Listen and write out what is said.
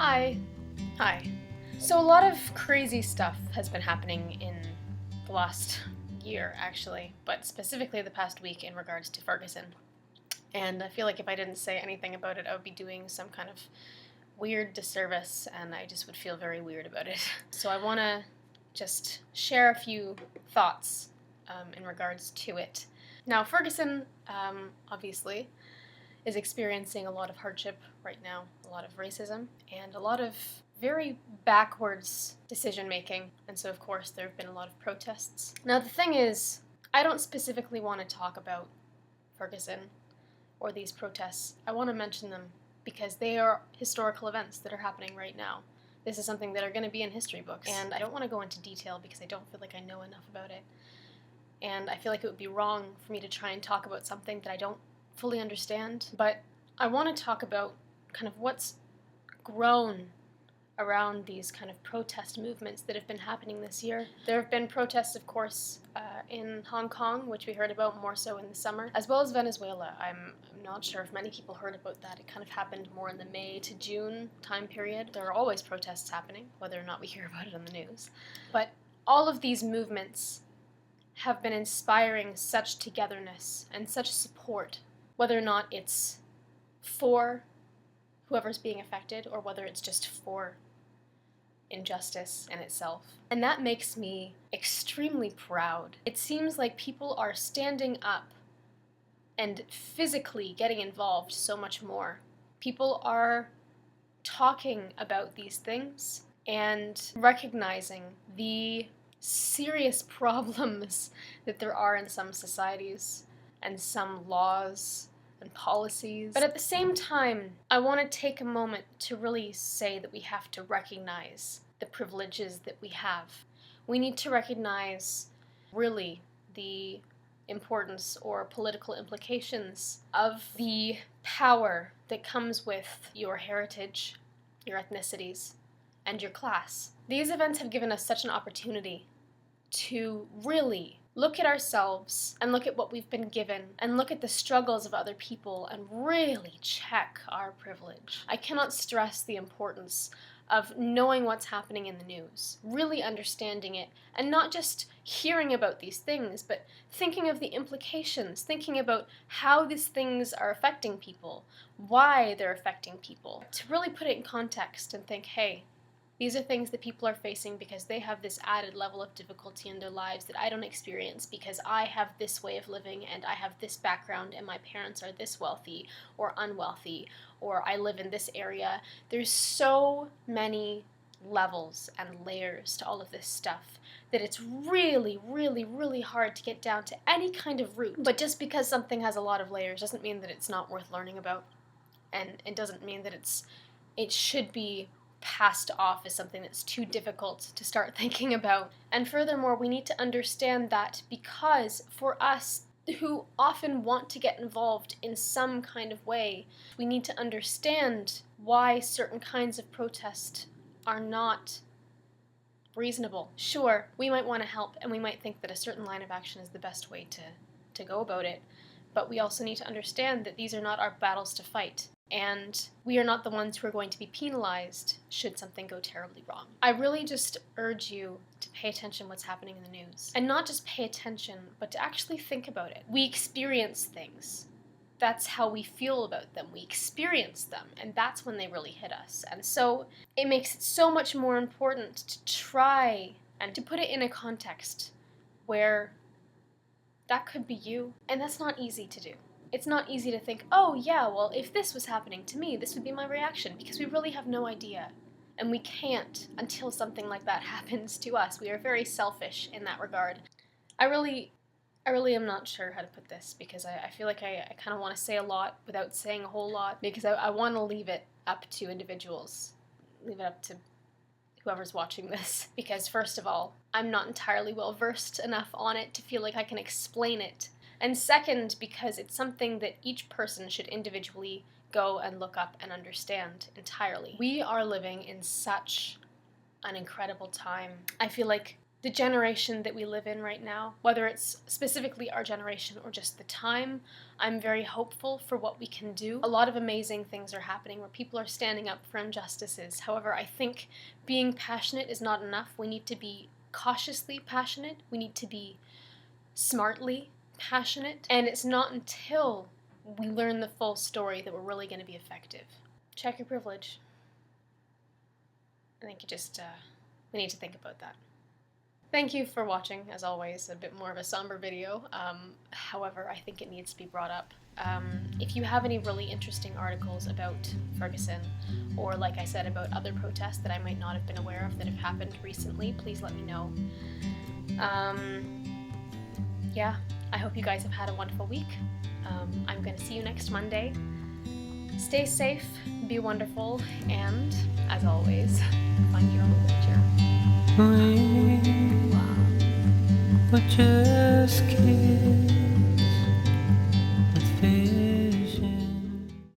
Hi. Hi. So a lot of crazy stuff has been happening in the last year, actually, but specifically the past week in regards to Ferguson. And I feel like if I didn't say anything about it, I would be doing some kind of weird disservice, and I just would feel very weird about it. So I want to just share a few thoughts in regards to it. Now, Ferguson, obviously, is experiencing a lot of hardship right now, a lot of racism, and a lot of very backwards decision making. And so, of course, there have been a lot of protests. Now, the thing is, I don't specifically want to talk about Ferguson or these protests. I want to mention them because they are historical events that are happening right now. This is something that are going to be in history books, and I don't want to go into detail because I don't feel like I know enough about it. And I feel like it would be wrong for me to try and talk about something that I don't fully understand. But I want to talk about kind of what's grown around these kind of protest movements that have been happening this year. There have been protests, of course, in Hong Kong, which we heard about more so in the summer, as well as Venezuela. I'm not sure if many people heard about that. It kind of happened more in the May to June time period. There are always protests happening, whether or not we hear about it on the news. But all of these movements have been inspiring such togetherness and such support, whether or not it's for whoever's being affected or whether it's just for injustice in itself. And that makes me extremely proud. It seems like people are standing up and physically getting involved so much more. People are talking about these things and recognizing the serious problems that there are in some societies and some laws and policies. But at the same time, I want to take a moment to really say that we have to recognize the privileges that we have. We need to recognize really the importance or political implications of the power that comes with your heritage, your ethnicities, and your class. These events have given us such an opportunity to really look at ourselves and look at what we've been given and look at the struggles of other people and really check our privilege. I cannot stress the importance of knowing what's happening in the news, really understanding it, and not just hearing about these things, but thinking of the implications, thinking about how these things are affecting people, why they're affecting people, to really put it in context and think, hey, these are things that people are facing because they have this added level of difficulty in their lives that I don't experience because I have this way of living and I have this background and my parents are this wealthy or unwealthy or I live in this area. There's so many levels and layers to all of this stuff that it's really, really, really hard to get down to any kind of root. But just because something has a lot of layers doesn't mean that it's not worth learning about, and it doesn't mean that it should be passed off as something that's too difficult to start thinking about. And furthermore, we need to understand that because for us who often want to get involved in some kind of way, we need to understand why certain kinds of protest are not reasonable. Sure, we might want to help and we might think that a certain line of action is the best way to go about it, but we also need to understand that these are not our battles to fight. And we are not the ones who are going to be penalized should something go terribly wrong. I really just urge you to pay attention to what's happening in the news. And not just pay attention, but to actually think about it. We experience things. That's how we feel about them. We experience them, and that's when they really hit us. And so it makes it so much more important to try and to put it in a context where that could be you. And that's not easy to do. It's not easy to think, oh yeah, well, if this was happening to me, this would be my reaction, because we really have no idea. And we can't until something like that happens to us. We are very selfish in that regard. I really am not sure how to put this, because I feel like I kind of want to say a lot without saying a whole lot, because I want to leave it up to individuals, leave it up to whoever's watching this, because first of all, I'm not entirely well versed enough on it to feel like I can explain it. And second, because it's something that each person should individually go and look up and understand entirely. We are living in such an incredible time. I feel like the generation that we live in right now, whether it's specifically our generation or just the time, I'm very hopeful for what we can do. A lot of amazing things are happening where people are standing up for injustices. However, I think being passionate is not enough. We need to be cautiously passionate. We need to be smartly passionate. And it's not until we learn the full story that we're really going to be effective. Check your privilege. I think we need to think about that. Thank you for watching, as always, a bit more of a somber video. However, I think it needs to be brought up. If you have any really interesting articles about Ferguson, or like I said, about other protests that I might not have been aware of that have happened recently, please let me know. Yeah, I hope you guys have had a wonderful week. I'm going to see you next Monday. Stay safe, be wonderful, and, as always, find your own adventure. We were just kids.